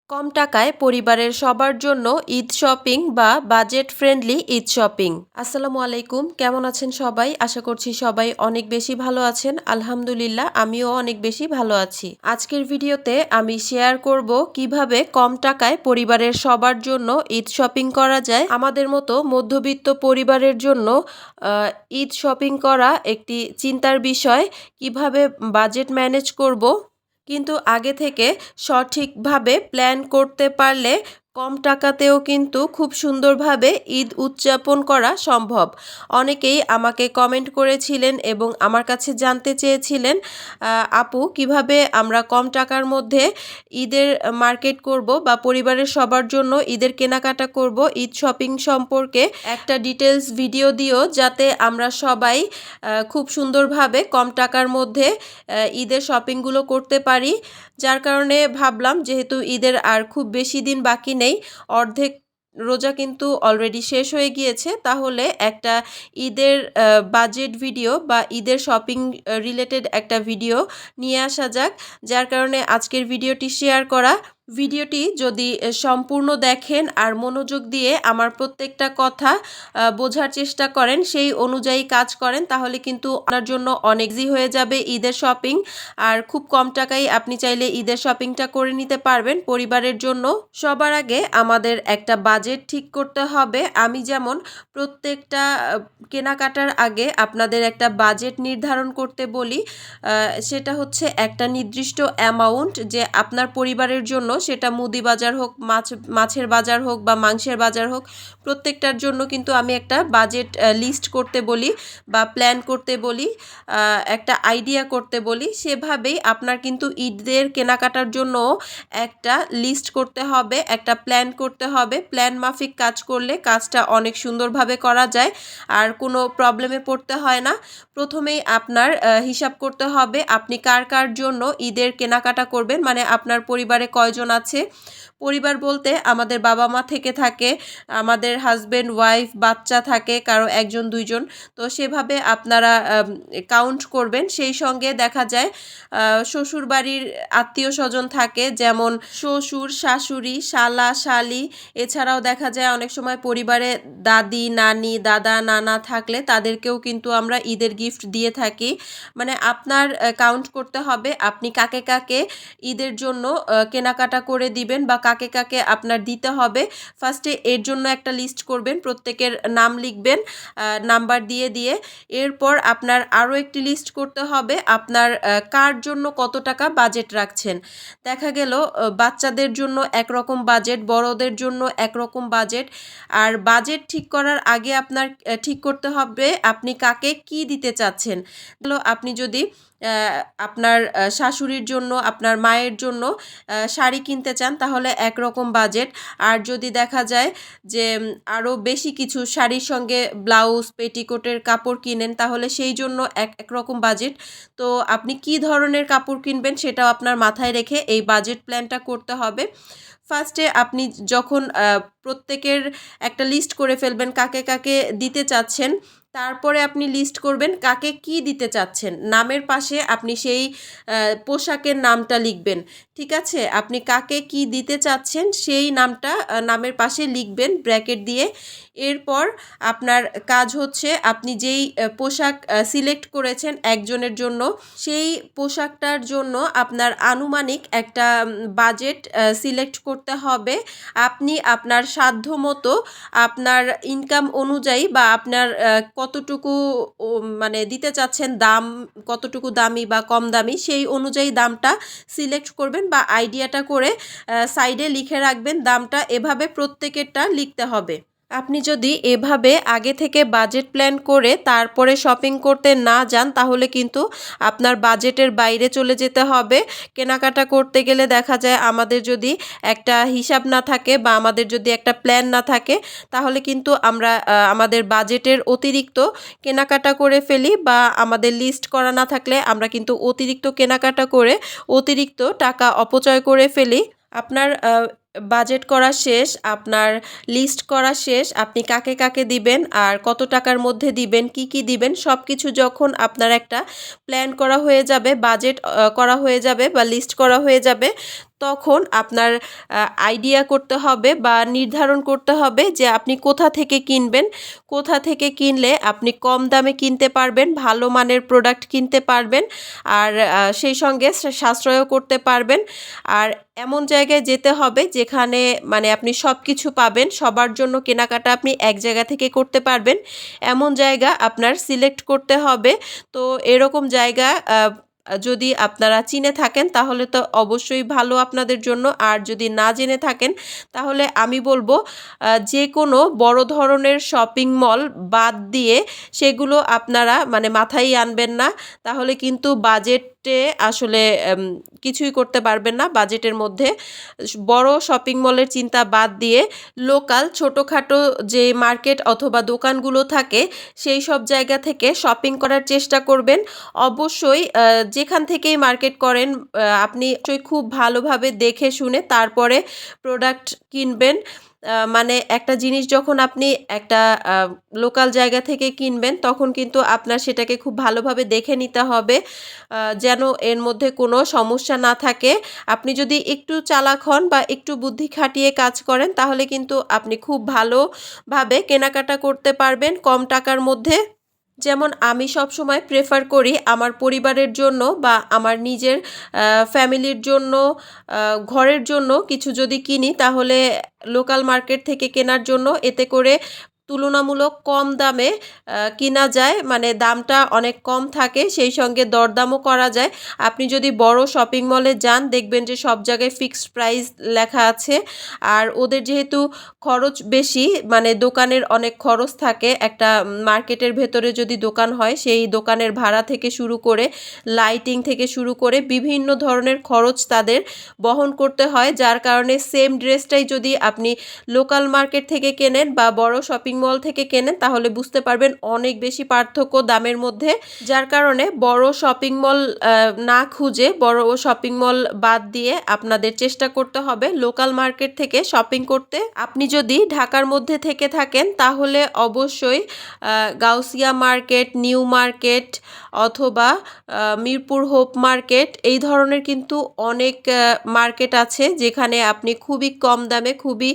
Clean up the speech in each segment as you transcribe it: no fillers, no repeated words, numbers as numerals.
কম টাকায় পরিবারের সবার জন্য ঈদ শপিং বা বাজেট ফ্রেন্ডলি ঈদ শপিং। আসসালামু আলাইকুম, কেমন আছেন সবাই? আশা করছি সবাই অনেক বেশি ভালো আছেন। আলহামদুলিল্লাহ, আমিও অনেক বেশি ভালো আছি। আজকের ভিডিওতে আমি শেয়ার করব কিভাবে কম টাকায় পরিবারের সবার জন্য ঈদ শপিং করা যায়। আমাদের মতো মধ্যবিত্ত পরিবারের জন্য ঈদ শপিং করা একটি চিন্তার বিষয়। কিভাবে বাজেট ম্যানেজ করব, কিন্তু আগে থেকে সঠিকভাবে প্ল্যান করতে পারলে কম টাকাতেও কিন্তু খুব সুন্দরভাবে ঈদ উদযাপন করা সম্ভব। অনেকেই আমাকে কমেন্ট করেছিলেন এবং আমার কাছে জানতে চেয়েছিলেন, আপু কিভাবে আমরা কম টাকার মধ্যে ঈদের মার্কেট করব বা পরিবারের সবার জন্য ঈদের কেনাকাটা করব, ঈদ শপিং সম্পর্কে একটা ডিটেলস ভিডিও দিও, যাতে আমরা সবাই খুব সুন্দরভাবে কম টাকার মধ্যে ঈদের শপিংগুলো করতে পারি। যার কারণে ভাবলাম, যেহেতু ঈদের আর খুব বেশি দিন বাকি নেই, অর্ধেক রোজা কিন্তু অলরেডি শেষ হয়ে গিয়েছে, তাহলে একটা ঈদের বাজেট ভিডিও বা ঈদের শপিং রিলেটেড একটা ভিডিও নিয়ে আসা যাক। যার কারণে আজকের ভিডিওটি শেয়ার করা। ভিডিওটি যদি সম্পূর্ণ দেখেন আর মনোযোগ দিয়ে আমার প্রত্যেকটা কথা বোঝার চেষ্টা করেন, সেই অনুযায়ী কাজ করেন, তাহলে কিন্তু আপনার জন্য অনেক ইজি হয়ে যাবে ঈদের শপিং। আর খুব কম টাকায় আপনি চাইলে ঈদের শপিংটা করে নিতে পারবেন পরিবারের জন্য। সবার আগে আমাদের একটা বাজেট ঠিক করতে হবে। আমি যেমন প্রত্যেকটা কেনাকাটার আগে আপনাদের একটা বাজেট নির্ধারণ করতে বলি। সেটা হচ্ছে একটা নির্দিষ্ট অ্যামাউন্ট, যে আপনার পরিবারের জন্য, সেটা মুদি বাজার হোক, মাছের বাজার হোক বা মাংসের বাজার হোক, প্রত্যেকটার জন্য কিন্তু আমি একটা বাজেট লিস্ট করতে বলি বা প্ল্যান করতে বলি, একটা আইডিয়া করতে বলি। সেভাবেই আপনার কিন্তু ঈদের কেনাকাটার জন্য একটা লিস্ট করতে হবে, একটা প্ল্যান করতে হবে। প্ল্যান মাফিক কাজ করলে কাজটা অনেক সুন্দরভাবে করা যায় আর কোনো প্রবলেমে পড়তে হয় না। প্রথমেই আপনার হিসাব করতে হবে আপনি কার কার জন্য ঈদের কেনাকাটা করবেন, মানে আপনার পরিবারে কয়জন আছে। পরিবার বলতে আমাদের বাবা মা থেকে থাকে, আমাদের হাজব্যান্ড ওয়াইফ বাচ্চা থাকে, কারো একজন দুইজন। তো সেভাবে আপনারা কাউন্ট করবেন। সেই সঙ্গে দেখা যায় শ্বশুর বাড়ির আত্মীয় স্বজন থাকে, যেমন শ্বশুর শাশুড়ি শালা শালি। এছাড়াও দেখা যায় অনেক সময় পরিবারে দাদি নানি দাদা নানা থাকলে তাদেরকেও কিন্তু আমরা ঈদের গিফট দিয়ে থাকি। মানে আপনার কাউন্ট করতে হবে আপনি কাকে কাকে ঈদের জন্য কেনাকাটা করে দিবেন বা কাকে কাকে আপনার দিতে হবে। ফার্স্টে এর জন্য একটা লিস্ট করবেন, প্রত্যেকের নাম লিখবেন নাম্বার দিয়ে দিয়ে। এরপর আপনার আরও একটি লিস্ট করতে হবে আপনার কার জন্য কত টাকা বাজেট রাখছেন। দেখা গেল বাচ্চাদের জন্য একরকম বাজেট, বড়দের জন্য একরকম বাজেট। আর বাজেট ঠিক করার আগে আপনার ঠিক করতে হবে আপনি কাকে কি দিতে চাচ্ছেন। আপনি যদি আপনার শাশুড়ির জন্য, আপনার মায়ের জন্য শাড়ি কিনতে চান, তাহলে একরকম বাজেট। আর যদি দেখা যায় যে আরও বেশি কিছু, শাড়ির সঙ্গে ব্লাউজ পেটিকোটের কাপড় কিনেন, তাহলে সেই জন্য একরকম বাজেট। তো আপনি কি ধরনের কাপড় কিনবেন সেটাও আপনার মাথায় রেখে এই বাজেট প্ল্যানটা করতে হবে। ফার্স্টে আপনি যখন প্রত্যেকের একটা লিস্ট করে ফেলবেন কাকে কাকে দিতে চাচ্ছেন, তারপরে আপনি লিস্ট করবেন কাকে কি দিতে চাচ্ছেন। নামের পাশে আপনি সেই পোশাকের নামটা লিখবেন। ঠিক আছে, আপনি কাকে কি দিতে চাচ্ছেন সেই নামটা নামের পাশে লিখবেন ব্র্যাকেট দিয়ে। এরপর আপনার কাজ হচ্ছে আপনি যেই পোশাক সিলেক্ট করেছেন একজনের জন্য, সেই পোশাকটার জন্য আপনার আনুমানিক একটা বাজেট সিলেক্ট করতে হবে। আপনি আপনার সাধ্য মতো, আপনার ইনকাম অনুযায়ী বা আপনার কতটুকু মানে দিতে চাচ্ছেন, দাম কতটুকু দামি বা কম দামি, সেই অনুযায়ী দামটা সিলেক্ট করবেন বা আইডিয়াটা করে সাইডে লিখে রাখবেন দামটা। এভাবে প্রত্যেকেরটা লিখতে হবে। আপনি যদি এভাবে আগে থেকে বাজেট প্ল্যান করে তারপরে শপিং করতে না যান, তাহলে কিন্তু আপনার বাজেটের বাইরে চলে যেতে হবে। কেনাকাটা করতে গেলে দেখা যায় আমাদের যদি একটা হিসাব না থাকে বা আমাদের যদি একটা প্ল্যান না থাকে, তাহলে কিন্তু আমরা আমাদের বাজেটের অতিরিক্ত কেনাকাটা করে ফেলি, বা আমাদের লিস্ট করা না থাকলে আমরা কিন্তু অতিরিক্ত কেনাকাটা করে অতিরিক্ত টাকা অপচয় করে ফেলি। আপনার বাজেট করা শেষ, আপনার লিস্ট করা শেষ, আপনি কাকে কাকে দিবেন আর কত টাকার মধ্যে দিবেন, কি কি দিবেন, সব কিছু যখন আপনার একটা প্ল্যান করা হয়ে যাবে, বাজেট করা হয়ে যাবে বা লিস্ট করা হয়ে যাবে, তখন আপনার আইডিয়া করতে হবে বা নির্ধারণ করতে হবে যে আপনি কোথা থেকে কিনবেন, কোথা থেকে কিনলে আপনি কম দামে কিনতে পারবেন, ভালো মানের প্রোডাক্ট কিনতে পারবেন, আর সেই সঙ্গে সাশ্রয়ও করতে পারবেন। আর এমন জায়গায় যেতে হবে যেখানে মানে আপনি সব কিছু পাবেন, সবার জন্য কেনাকাটা আপনি এক জায়গা থেকে করতে পারবেন, এমন জায়গা আপনার সিলেক্ট করতে হবে। তো এরকম জায়গা যদি আপনারা চিনে থাকেন তাহলে তো অবশ্যই ভালো আপনাদের জন্য, আর যদি না জেনে থাকেন তাহলে আমি বলবো যে কোনো বড় ধরনের শপিং মল বাদ দিয়ে সেগুলো আপনারা মানে মাথায় আনবেন না, তাহলে কিন্তু বাজেটে আসলে কিছুই করতে পারবেন না। বাজেটের মধ্যে বড় শপিং মলের চিন্তা বাদ দিয়ে লোকাল ছোটোখাটো যে মার্কেট অথবা দোকানগুলো থাকে সেই সব জায়গা থেকে শপিং করার চেষ্টা করবেন। অবশ্যই যেখান থেকেই মার্কেট করেন আপনি খুব ভালোভাবে দেখে শুনে তারপরে প্রোডাক্ট কিনবেন। মানে একটা জিনিস যখন আপনি একটা লোকাল জায়গা থেকে কিনবেন তখন কিন্তু আপনার সেটাকে খুব ভালোভাবে দেখে নিতে হবে যেন এর মধ্যে কোনো সমস্যা না থাকে। আপনি যদি একটু চালাক হন বা একটু বুদ্ধি খাটিয়ে কাজ করেন তাহলে কিন্তু আপনি খুব ভালোভাবে কেনাকাটা করতে পারবেন কম টাকার মধ্যে। যেমন আমি সবসময় প্রেফার করি আমার পরিবারের জন্য বা আমার নিজের ফ্যামিলির জন্য, ঘরের জন্য কিছু যদি কিনি তাহলে লোকাল মার্কেট থেকে কেনার জন্য, এতে করে তুলনামূলক কম দামে কিনা যায়, মানে দামটা অনেক কম থাকে, সেই সঙ্গে দরদামও করা যায়। আপনি যদি বড় শপিং মলে যান দেখবেন যে সব জায়গায় ফিক্সড প্রাইস লেখা আছে, আর ওদের যেহেতু খরচ বেশি, মানে দোকানের অনেক খরচ থাকে, একটা মার্কেটের ভেতরে যদি দোকান হয় সেই দোকানের ভাড়া থেকে শুরু করে লাইটিং থেকে শুরু করে বিভিন্ন ধরনের খরচ তাদের বহন করতে হয়, যার কারণে সেম ড্রেসটাই যদি আপনি লোকাল মার্কেট থেকে কেনেন বা বড় শপিং মল থেকে কেনেন তাহলে বুঝতে পারবেন অনেক বেশি পার্থক্য দামের মধ্যে। যার কারণে বড় শপিং মল না খুঁজে, বড় শপিং মল বাদ দিয়ে আপনাদের চেষ্টা করতে হবে লোকাল মার্কেট থেকে শপিং করতে। আপনি যদি ঢাকার মধ্যে থেকে থাকেন তাহলে অবশ্যই গাউসিয়া মার্কেট, নিউ মার্কেট অথবা মিরপুর হোপ মার্কেট, এই ধরনের কিন্তু অনেক মার্কেট আছে যেখানে আপনি খুবই কম দামে, খুবই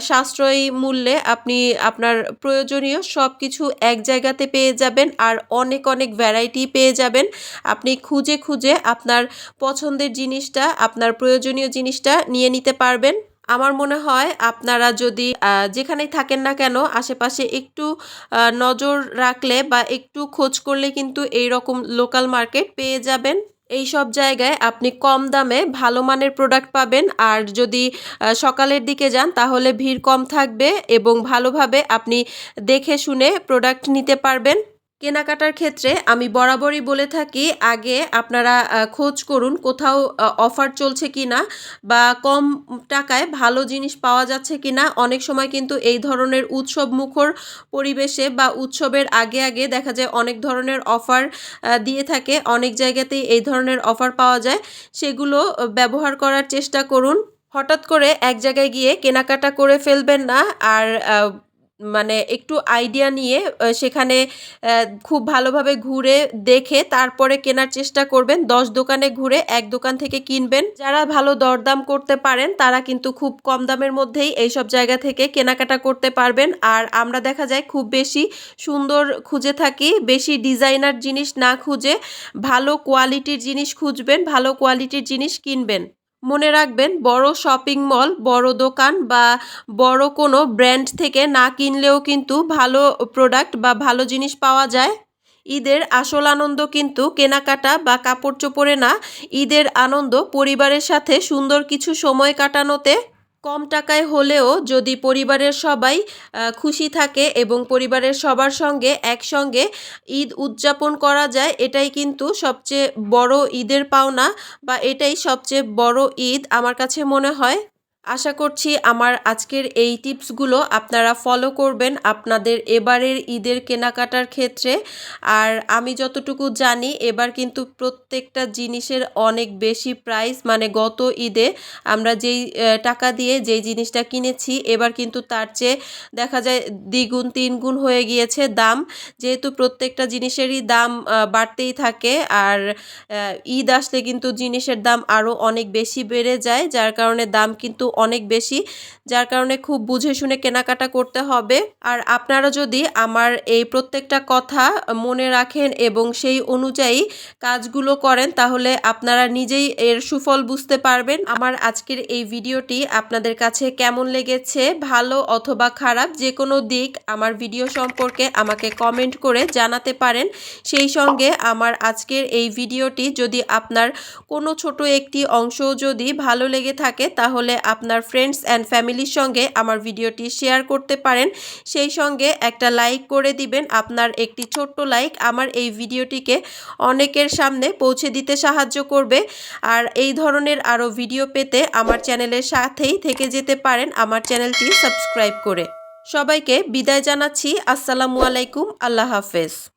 সাশ্রয়ী মূল্যে আপনি আপনার প্রয়োজনীয় সব কিছু এক জায়গাতে পেয়ে যাবেন, আর অনেক অনেক ভ্যারাইটি পেয়ে যাবেন। আপনি খুঁজে খুঁজে আপনার পছন্দের জিনিসটা, আপনার প্রয়োজনীয় জিনিসটা নিয়ে নিতে পারবেন। আমার মনে হয় আপনারা যদি যেখানেই থাকেন না কেন আশেপাশে একটু নজর রাখলে বা একটু খোঁজ করলে কিন্তু এই রকম লোকাল মার্কেট পেয়ে যাবেন। এই সব জায়গায় আপনি কম দামে ভালো মানের প্রোডাক্ট পাবেন, আর যদি সকালের দিকে যান তাহলে ভিড় কম থাকবে এবং ভালোভাবে আপনি দেখে শুনে প্রোডাক্ট নিতে পারবেন। কেনাকাটার ক্ষেত্রে আমি বরাবরই বলে থাকি আগে আপনারা খোঁজ করুন কোথাও অফার চলছে কিনা বা কম টাকায় ভালো জিনিস পাওয়া যাচ্ছে কিনা। অনেক সময় কিন্তু এই ধরনের উৎসব মুখর পরিবেশে বা উৎসবের আগে আগে দেখা যায় অনেক ধরনের অফার দিয়ে থাকে, অনেক জায়গাতেই এই ধরনের অফার পাওয়া যায়, সেগুলো ব্যবহার করার চেষ্টা করুন। হঠাৎ করে এক জায়গায় গিয়ে কেনাকাটা করে ফেলবেন না, আর মানে একটু আইডিয়া নিয়ে সেখানে খুব ভালোভাবে ঘুরে দেখে তারপরে কেনার চেষ্টা করবেন। 10 দোকানে ঘুরে এক দোকান থেকে কিনবেন। যারা ভালো দরদাম করতে পারেন তারা কিন্তু খুব কম দামের মধ্যেই এইসব জায়গা থেকে কেনাকাটা করতে পারবেন। আর আমরা দেখা যায় খুব বেশি সুন্দর খুঁজে থাকি, বেশি ডিজাইনার জিনিস না খুঁজে ভালো কোয়ালিটির জিনিস খুঁজবেন, ভালো কোয়ালিটির জিনিস কিনবেন। মনে রাখবেন বড় শপিং মল, বড় দোকান বা বড় কোনো ব্র্যান্ড থেকে না কিনলেও কিন্তু ভালো প্রোডাক্ট বা ভালো জিনিস পাওয়া যায়। ঈদের আসল আনন্দ কিন্তু কেনাকাটা বা কাপড় চোপড়ে না, ঈদের আনন্দ পরিবারের সাথে সুন্দর কিছু সময় কাটানোতে। কম টাকায় হলেও যদি পরিবারের সবাই খুশি থাকে এবং পরিবারের সবার সঙ্গে একসঙ্গে ঈদ উদযাপন করা যায়, এটাই কিন্তু সবচেয়ে বড় ঈদের পাওনা বা এটাই সবচেয়ে বড় ঈদ আমার কাছে মনে হয়। আশা করছি আমার আজকের এই টিপসগুলো আপনারা ফলো করবেন আপনাদের এবারের ঈদের কেনাকাটার ক্ষেত্রে। আর আমি যতটুকু জানি এবার কিন্তু প্রত্যেকটা জিনিসের অনেক বেশি প্রাইস, মানে গত ঈদে আমরা যেই টাকা দিয়ে যেই জিনিসটা কিনেছি এবার কিন্তু তার চেয়ে দেখা যায় দ্বিগুণ তিনগুণ হয়ে গিয়েছে দাম। যেহেতু প্রত্যেকটা জিনিসেরই দাম বাড়তেই থাকে, আর ঈদ আসলে কিন্তু জিনিসের দাম আরও অনেক বেশি বেড়ে যায়, যার কারণে দাম কিন্তু অনেক বেশি, যার কারণে খুব বুঝে শুনে কেনাকাটা করতে হবে। আর আপনারা যদি আমার এই প্রত্যেকটা কথা মনে রাখেন এবং সেই অনুযায়ী কাজগুলো করেন তাহলে আপনারা নিজেই এর সুফল বুঝতে পারবেন। আমার আজকের এই ভিডিওটি আপনাদের কাছে কেমন লেগেছে, ভালো অথবা খারাপ যে কোনো দিক আমার ভিডিও সম্পর্কে আমাকে কমেন্ট করে জানাতে পারেন। সেই সঙ্গে আমার আজকের এই ভিডিওটি যদি আপনার কোনো ছোট একটি অংশ যদি ভালো লেগে থাকে তাহলে আপনার ফ্রেন্ডস অ্যান্ড ফ্যামিলির সঙ্গে আমার ভিডিওটি শেয়ার করতে পারেন। সেই সঙ্গে একটা লাইক করে দিবেন। আপনার একটি ছোট্ট লাইক আমার এই ভিডিওটিকে অনেকের সামনে পৌঁছে দিতে সাহায্য করবে। আর এই ধরনের আরও ভিডিও পেতে আমার চ্যানেলের সাথেই থেকে যেতে পারেন আমার চ্যানেলটি সাবস্ক্রাইব করে। সবাইকে বিদায় জানাচ্ছি। আসসালামু আলাইকুম। আল্লাহ হাফেজ।